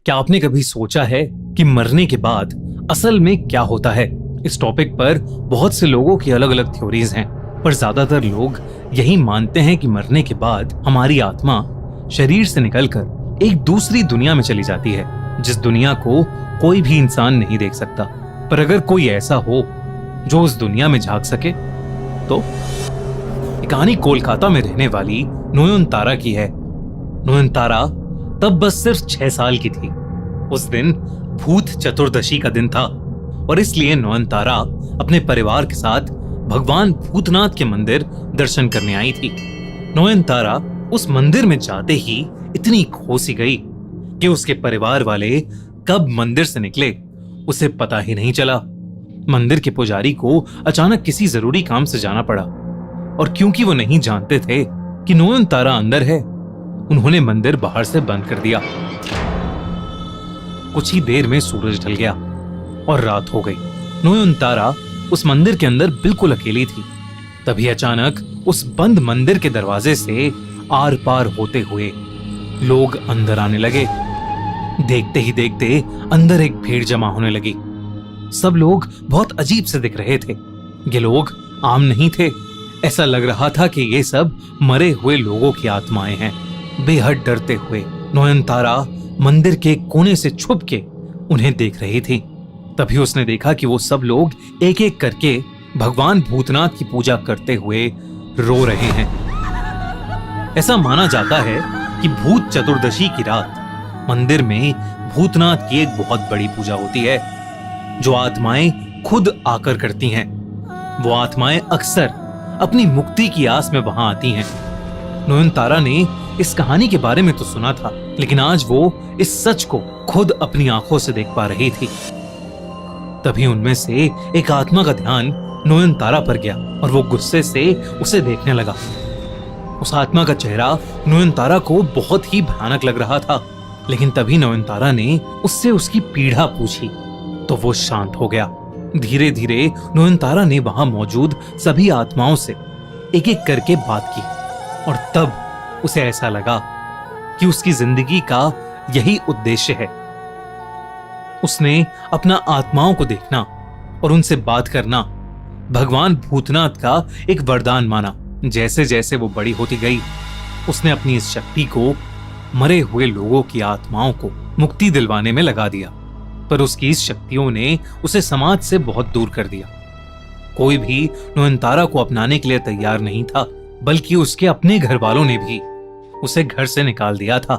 क्या आपने कभी सोचा है कि मरने के बाद असल में क्या होता है? इस टॉपिक पर बहुत से लोगों की अलग अलग थ्योरीज हैं, पर ज्यादातर लोग यही मानते हैं कि मरने के बाद हमारी आत्मा शरीर से निकलकर एक दूसरी दुनिया में चली जाती है, जिस दुनिया को कोई भी इंसान नहीं देख सकता। पर अगर कोई ऐसा हो जो उस दुनिया में झांक सके तो? ये कहानी कोलकाता में रहने वाली नयनतारा की है। नयनतारा तब बस सिर्फ 6 साल की थी। उस दिन भूत चतुर्दशी का दिन था और इसलिए नयनतारा अपने परिवार के साथ भगवान भूतनाथ के मंदिर दर्शन करने आई थी। नयनतारा उस मंदिर में जाते ही इतनी खोसी गई कि उसके परिवार वाले कब मंदिर से निकले उसे पता ही नहीं चला। मंदिर के पुजारी को अचानक किसी जरूरी काम से जाना पड़ा और क्योंकि वो नहीं जानते थे कि नयनतारा अंदर है, उन्होंने मंदिर बाहर से बंद कर दिया। कुछ ही देर में सूरज ढल गया और रात हो गई। नयनतारा उस मंदिर के अंदर बिल्कुल अकेली थी। तभी अचानक उस बंद मंदिर के दरवाजे से आर पार होते हुए लोग अंदर आने लगे। देखते ही देखते अंदर एक भीड़ जमा होने लगी। सब लोग बहुत अजीब से दिख रहे थे। ये लोग आम नहीं थे। ऐसा लग रहा था कि ये सब मरे हुए लोगों की आत्माएं हैं। बेहद डरते हुए नयनतारा मंदिर के कोने से छुप के उन्हें देख रही थी। तभी उसने देखा कि वो सब लोग एक एक करके भगवान भूतनाथ की पूजा करते हुए रो रहे हैं। ऐसा माना जाता है कि भूत चतुर्दशी की रात मंदिर में भूतनाथ की एक बहुत बड़ी पूजा होती है, जो आत्माएं खुद आकर करती हैं। वो आत्माएं अक्सर अपनी मुक्ति की आस में वहां आती हैं। नयनतारा ने इस कहानी के बारे में तो सुना था, लेकिन आज वो इस सच को खुद अपनी आंखों से देख पा रही थी। तभी उनमें से एक आत्मा का ध्यान नयनतारा पर गया और वो गुस्से से उसे देखने लगा। उस आत्मा का चेहरा नयनतारा को बहुत ही भयानक लग रहा था, लेकिन तभी नयनतारा ने उससे उसकी पीड़ा पूछी तो वो शांत हो गया। धीरे धीरे नयनतारा ने वहां मौजूद सभी आत्माओं से एक एक करके बात की और तब उसे ऐसा लगा कि उसकी जिंदगी का यही उद्देश्य है। उसने अपना आत्माओं को देखना और उनसे बात करना भगवान भूतनाथ का एक वरदान माना। जैसे जैसे वो बड़ी होती गई, उसने अपनी इस शक्ति को मरे हुए लोगों की आत्माओं को मुक्ति दिलवाने में लगा दिया। पर उसकी इस शक्तियों ने उसे समाज से बहुत दूर कर दिया। कोई भी नयनतारा को अपनाने के लिए तैयार नहीं था, बल्कि उसके अपने घर वालों ने भी उसे घर से निकाल दिया था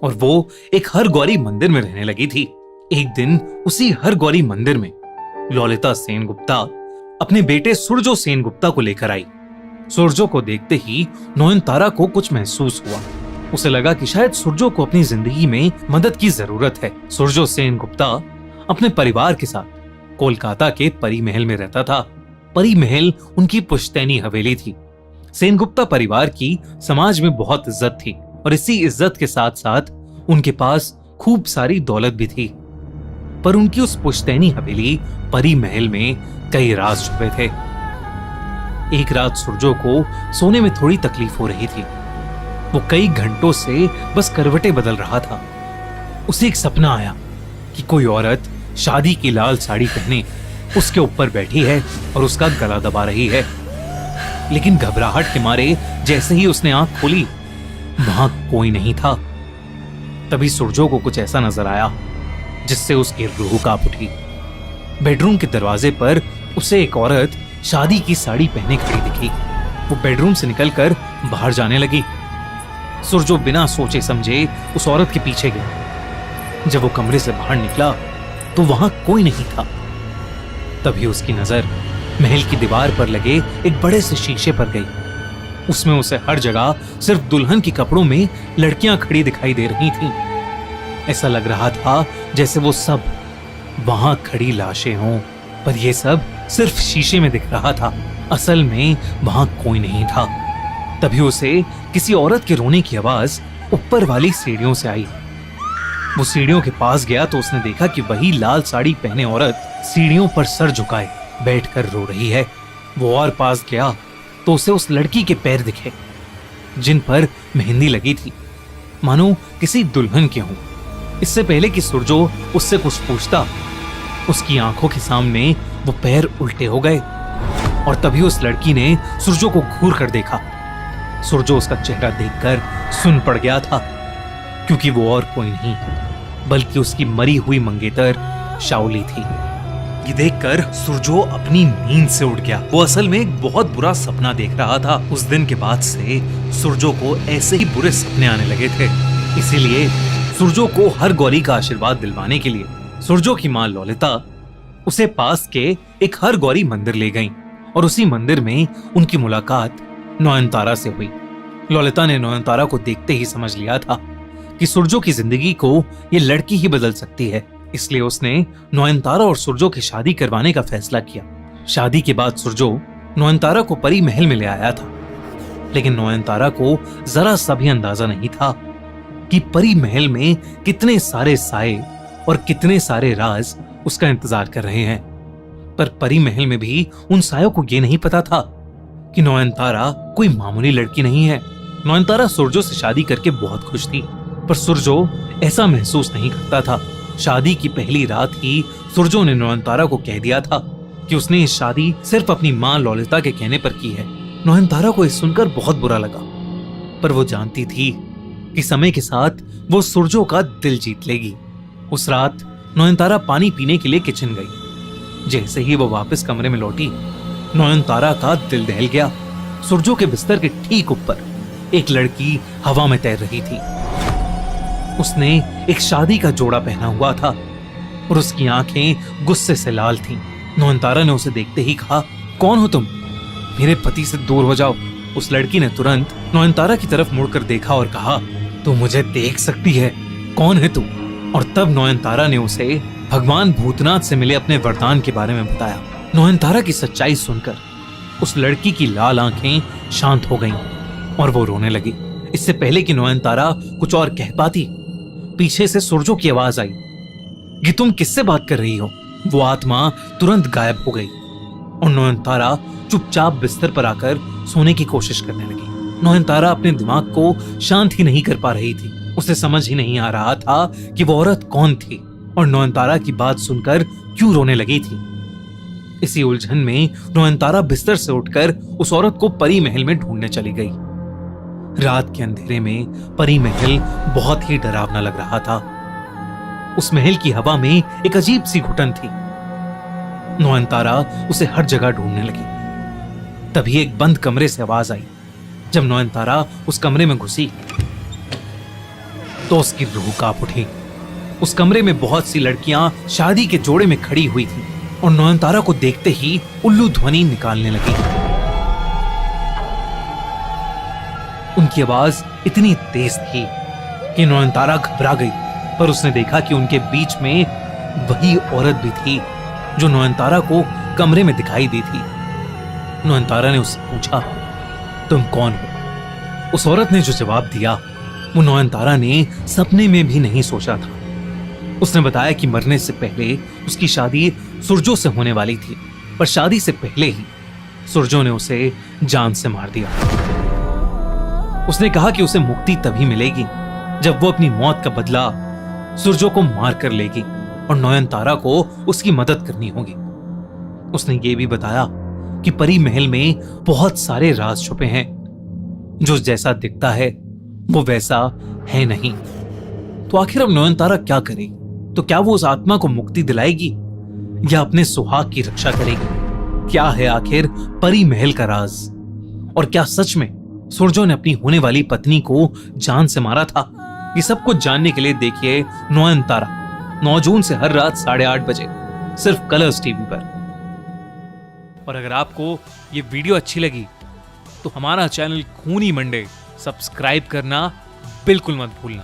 और वो एक हरगौरी मंदिर में रहने लगी थी। एक दिन उसी हरगौरी मंदिर में ललिता सेनगुप्ता अपने बेटे सुरजो सेनगुप्ता को लेकर आई। सुरजो को देखते ही नयनतारा को कुछ महसूस हुआ। उसे लगा कि शायद सुरजो को अपनी जिंदगी में मदद की जरूरत है। सुरजो सेनगुप्ता अपने परिवार के साथ कोलकाता के परी महल में रहता था। परी महल उनकी पुश्तैनी हवेली थी। सेनगुप्ता परिवार की समाज में बहुत इज्जत थी और इसी इज्जत के साथ साथ उनके पास खूब सारी दौलत भी थी। पर उनकी उस पुश्तैनी हवेली परी महल में कई राज छुपे थे। एक रात सुरजो को सोने में थोड़ी तकलीफ हो रही थी। वो कई घंटों से बस करवटें बदल रहा था। उसे एक सपना आया कि कोई औरत शादी की लाल साड़ी पहने उसके ऊपर बैठी है और उसका गला दबा रही है। लेकिन घबराहट के मारे जैसे ही उसने आंख खोली, वहां कोई नहीं था। तभी सुरजो को कुछ ऐसा नजर आया जिससे उसकी रूह कांप उठी। बेडरूम के दरवाजे पर उसे एक औरत शादी की साड़ी पहने खड़ी दिखी। वो बेडरूम से निकलकर बाहर जाने लगी। सुरजो बिना सोचे समझे उस औरत के पीछे गया। जब वो कमरे से बाहर निकला तो वहां कोई नहीं था। तभी उसकी नजर महल की दीवार पर लगे एक बड़े से शीशे पर गई। उसमें उसे हर जगह सिर्फ दुल्हन के कपड़ों में लड़कियां खड़ी दिखाई दे रही थीं। ऐसा लग रहा था जैसे वो सब वहां खड़ी लाशें हों, पर यह सब सिर्फ शीशे में दिख रहा था। असल में वहां कोई नहीं था। तभी उसे किसी औरत के रोने की आवाज ऊपर वाली सीढ़ियों से आई। वो सीढ़ियों के पास गया तो उसने देखा कि वही लाल साड़ी पहने औरत सीढ़ियों पर सर झुकाए बैठकर रो रही है। वो और पास गया तो उसे उस लड़की के पैर दिखे जिन पर मेहंदी लगी थी, मानो किसी दुल्हन के हों। इससे पहले कि सुरजो उससे कुछ पूछता, उसकी आंखों के सामने वो पैर उल्टे हो गए और तभी उस लड़की ने सुरजो को घूर कर देखा। सुरजो उसका चेहरा देखकर सुन पड़ गया था, क्योंकि वो और कोई नहीं बल्कि उसकी मरी हुई मंगेतर शाओली थी। ये देखकर सुरजो अपनी नींद से उठ गया। वो असल में एक बहुत बुरा सपना देख रहा था। उस दिन के बाद से सुरजो को ऐसे ही बुरे सपने आने लगे थे। इसीलिए सुरजो को हर गौरी का आशीर्वाद दिलवाने के लिए सुरजो की माँ ललिता उसे पास के एक हर गौरी मंदिर ले गईं और उसी मंदिर में उनकी मुलाकात नयनतारा से हुई। ललिता ने नयनतारा को देखते ही समझ लिया था कि सुरजो की जिंदगी को ये लड़की ही बदल सकती है। इसलिए उसने नयनतारा और सुरजो की शादी करवाने का फैसला किया। शादी के बाद सुरजो नयनतारा को परी महल में ले आया था, लेकिन नयनतारा को जरा सा भी अंदाजा नहीं था कि परी महल में कितने सारे साए और कितने सारे राज उसका इंतजार कर रहे हैं। पर परी महल में भी उन सायों को यह नहीं पता था कि नयनतारा कोई मामूली लड़की नहीं है। नयनतारा सुरजो से शादी करके बहुत खुश थी, पर सुरजो ऐसा महसूस नहीं करता था। शादी की पहली रात ही सुरजो ने नयनतारा को कह दिया था कि उसने ये शादी सिर्फ अपनी माँ ललिता के कहने पर की है। नयनतारा को इस सुनकर बहुत बुरा लगा, पर वो जानती थी कि समय के साथ वो सुरजो का दिल जीत लेगी। उस रात नयनतारा पानी पीने के लिए किचन गई। जैसे ही वो वापस कमरे में लौटी, नयनतारा का दिल दहल गया। सुरजो के बिस्तर के ठीक ऊपर एक लड़की हवा में तैर रही थी। उसने एक शादी का जोड़ा पहना हुआ था और उसकी आंखें गुस्से से लाल थीं। नयनतारा ने उसे देखते ही कहा, कौन हो तुम? मेरे पति से दूर हो जाओ। उस लड़की ने तुरंत नयनतारा की तरफ मुड़कर देखा और कहा, तू मुझे देख सकती है, कौन है तू? और तब नयनतारा ने उसे भगवान भूतनाथ से मिले अपने वरदान के बारे में बताया। नयनतारा की सच्चाई सुनकर उस लड़की की लाल आंखें शांत हो गईं और वो रोने लगी। इससे पहले कि नयनतारा कुछ और कह पाती, पीछे से सुरजो की आवाज आई कि तुम किससे बात कर रही हो? वो आत्मा तुरंत गायब हो गई और नयनतारा चुपचाप बिस्तर पर आकर सोने की कोशिश करने लगी। नयनतारा अपने दिमाग को शांत ही नहीं कर पा रही थी। उसे समझ ही नहीं आ रहा था कि वो औरत कौन थी और नयनतारा की बात सुनकर क्यों रोने लगी थी। इसी उलझन में नयनतारा बिस्तर से उठकर उस औरत को परी महल में ढूंढने चली गई। रात के अंधेरे में परी महल बहुत ही डरावना लग रहा था। उस महल की हवा में एक अजीब सी घुटन थी। नयनतारा उसे हर जगह ढूंढने लगी। तभी एक बंद कमरे से आवाज आई। जब नयनतारा उस कमरे में घुसी तो उसकी रूह कांप उठी। उस कमरे में बहुत सी लड़कियां शादी के जोड़े में खड़ी हुई थीं और नयनतारा को देखते ही उल्लू ध्वनि निकालने लगी। उनकी आवाज इतनी तेज थी कि नयनतारा घबरा गई, पर उसने देखा कि उनके बीच में वही औरत भी थी जो नयनतारा को कमरे में दिखाई दी थी। नयनतारा ने उससे पूछा, तुम कौन हो? उस औरत ने जो जवाब दिया वो नयनतारा ने सपने में भी नहीं सोचा था। उसने बताया कि मरने से पहले उसकी शादी सुरजो से होने वाली थी, पर शादी से पहले ही सुरजो ने उसे जान से मार दिया। उसने कहा कि उसे मुक्ति तभी मिलेगी जब वो अपनी मौत का बदला सुरजो को मार कर लेगी और नयनतारा को उसकी मदद करनी होगी। उसने ये भी बताया कि परी महल में बहुत सारे राज छुपे हैं। जो जैसा दिखता है वो वैसा है नहीं। तो आखिर अब नयनतारा क्या करेगी? तो क्या वो उस आत्मा को मुक्ति दिलाएगी या अपने सुहाग की रक्षा करेगी? क्या है आखिर परी महल का राज? और क्या सच में सुरजो ने अपनी होने वाली पत्नी को जान से मारा था? ये सब कुछ जानने के लिए देखिए नयनतारा 9 जून से हर रात 8:30 बजे सिर्फ कलर्स टीवी पर। और अगर आपको ये वीडियो अच्छी लगी तो हमारा चैनल खूनी मंडे सब्सक्राइब करना बिल्कुल मत भूलना।